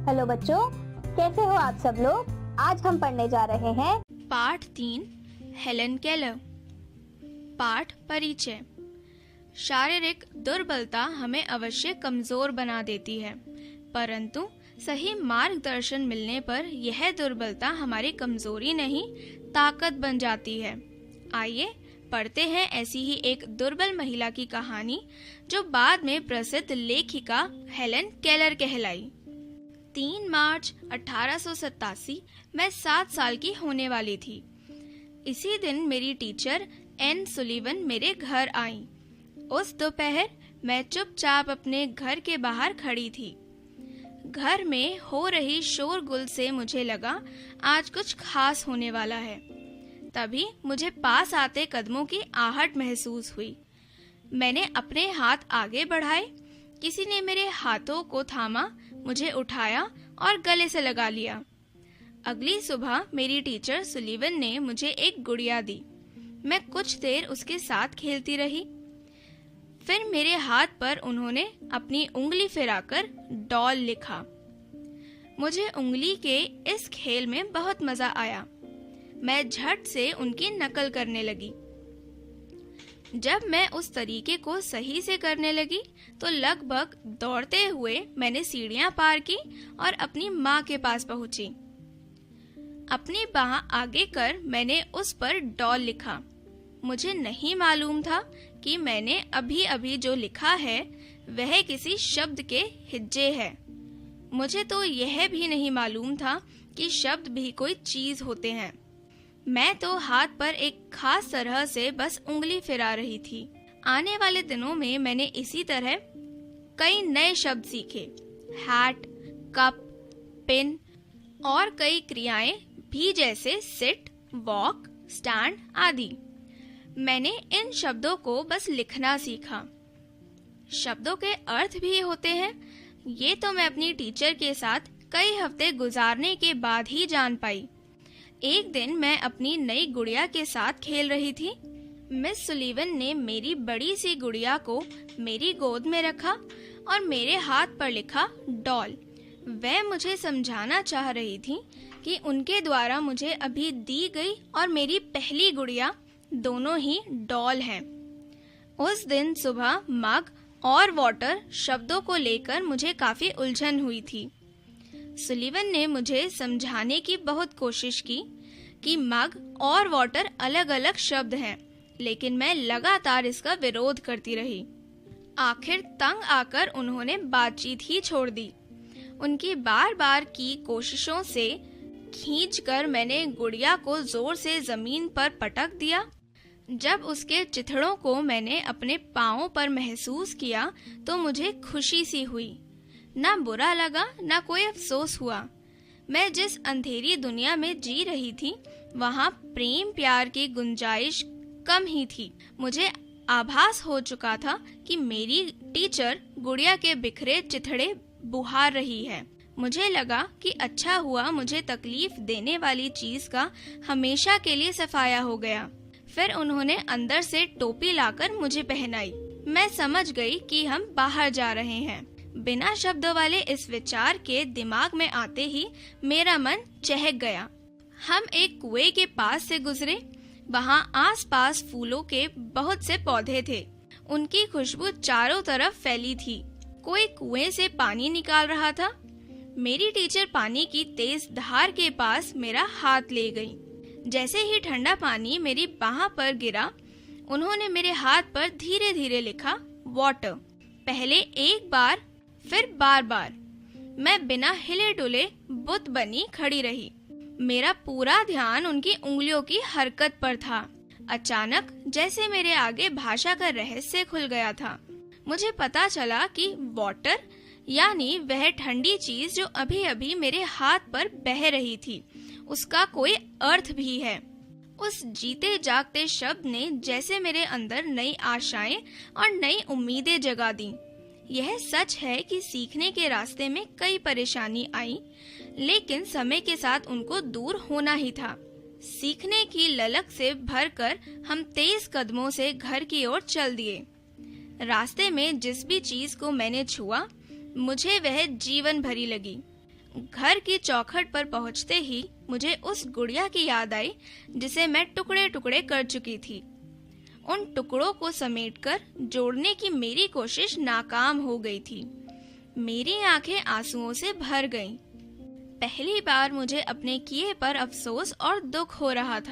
Hello बच्चों, कैसे हो आप सब लोग। आज हम पढ़ने जा रहे हैं पाठ 3 हेलन केलर। पाठ परिचय। शारीरिक दुर्बलता हमें अवश्य कमजोर बना देती है, परंतु सही मार्गदर्शन मिलने पर यह दुर्बलता हमारी कमजोरी नहीं, ताकत बन जाती है। आइए पढ़ते हैं ऐसी ही एक दुर्बल महिला की कहानी, जो बाद में प्रसिद्ध लेखिका हेलन केलर कहलाई। 3 मार्च 1887 मैं 7 साल की होने वाली थी। इसी दिन मेरी टीचर एन सुलीवन मेरे घर आई। उस दोपहर मैं चुपचाप अपने घर के बाहर खड़ी थी। घर में हो रही शोरगुल से मुझे लगा आज कुछ खास होने वाला है। तभी मुझे पास आते कदमों की आहट महसूस हुई। मैंने अपने हाथ आगे बढ़ाए, किसी ने मेरे हाथों को थामा, मुझे उठाया और गले से लगा लिया। अगली सुबह मेरी टीचर सुलीवन ने मुझे एक गुड़िया दी। मैं कुछ देर उसके साथ खेलती रही। फिर मेरे हाथ पर उन्होंने अपनी उंगली फिराकर डॉल लिखा। मुझे उंगली के इस खेल में बहुत मजा आया। मैं झट से उनकी नकल करने लगी। जब मैं उस तरीके को सही से करने लगी तो लगभग दौड़ते हुए मैंने सीढ़ियां पार की और अपनी माँ के पास पहुंची। अपनी बाह आगे कर मैंने उस पर डॉल लिखा। मुझे नहीं मालूम था कि मैंने अभी अभी जो लिखा है वह किसी शब्द के हिज्जे है। मुझे तो यह भी नहीं मालूम था कि शब्द भी कोई चीज होते हैं। मैं तो हाथ पर एक खास तरह से बस उंगली फिरा रही थी। आने वाले दिनों में मैंने इसी तरह कई नए शब्द सीखे। हैट, कप, पिन और कई क्रियाएं भी, जैसे सिट, वॉक, स्टैंड आदि। मैंने इन शब्दों को बस लिखना सीखा। शब्दों के अर्थ भी होते हैं, ये तो मैं अपनी टीचर के साथ कई हफ्ते गुजारने के बाद ही जान पाई। एक दिन मैं अपनी नई गुड़िया के साथ खेल रही थी। मिस सुलीवन ने मेरी बड़ी सी गुड़िया को मेरी गोद में रखा और मेरे हाथ पर लिखा डॉल। वह मुझे समझाना चाह रही थी कि उनके द्वारा मुझे अभी दी गई और मेरी पहली गुड़िया दोनों ही डॉल हैं। उस दिन सुबह मग और वाटर शब्दों को लेकर मुझे काफी उलझन हुई थी। सुलीवन ने मुझे समझाने की बहुत कोशिश की कि मग और वाटर अलग अलग शब्द हैं, लेकिन मैं लगातार इसका विरोध करती रही। आखिर तंग आकर उन्होंने बातचीत ही छोड़ दी। उनकी बार बार की कोशिशों से खींचकर मैंने गुड़िया को जोर से जमीन पर पटक दिया। जब उसके चिथड़ों को मैंने अपने पांवों पर महसूस किया तो मुझे खुशी सी हुई। ना बुरा लगा, ना कोई अफसोस हुआ। मैं जिस अंधेरी दुनिया में जी रही थी वहाँ प्रेम प्यार की गुंजाइश कम ही थी। मुझे आभास हो चुका था कि मेरी टीचर गुड़िया के बिखरे चिथड़े बुहार रही है। मुझे लगा कि अच्छा हुआ मुझे तकलीफ देने वाली चीज का हमेशा के लिए सफाया हो गया। फिर उन्होंने अंदर से टोपी लाकर मुझे पहनाई। मैं समझ गई कि हम बाहर जा रहे हैं। बिना शब्दों वाले इस विचार के दिमाग में आते ही मेरा मन चहक गया। हम एक कुएं के पास से गुजरे। वहाँ आसपास फूलों के बहुत से पौधे थे। उनकी खुशबू चारों तरफ फैली थी। कोई कुएं से पानी निकाल रहा था। मेरी टीचर पानी की तेज धार के पास मेरा हाथ ले गई। जैसे ही ठंडा पानी मेरी बाह पर गिरा, उन्होंने मेरे हाथ पर धीरे धीरे लिखा वाटर। पहले एक बार, फिर बार बार। मैं बिना हिले डुले बुत बनी खड़ी रही। मेरा पूरा ध्यान उनकी उंगलियों की हरकत पर था। अचानक जैसे मेरे आगे भाषा का रहस्य खुल गया था। मुझे पता चला कि वाटर यानी वह ठंडी चीज जो अभी अभी मेरे हाथ पर बह रही थी, उसका कोई अर्थ भी है। उस जीते जागते शब्द ने जैसे मेरे अंदर नई आशाएं और नई उम्मीदें जगा दी। यह सच है कि सीखने के रास्ते में कई परेशानी आई, लेकिन समय के साथ उनको दूर होना ही था। सीखने की ललक से भरकर हम तेज कदमों से घर की ओर चल दिए। रास्ते में जिस भी चीज को मैंने छुआ, मुझे वह जीवन भरी लगी। घर की चौखट पर पहुंचते ही मुझे उस गुड़िया की याद आई जिसे मैं टुकड़े टुकड़े कर चुकी थी। उन टुकड़ों को समेटकर जोड़ने की मेरी कोशिश नाकाम हो गई थी। मेरी आंखें आंसुओं से भर गईं। पहली बार मुझे अपने किए पर अफसोस और दुख हो रहा था।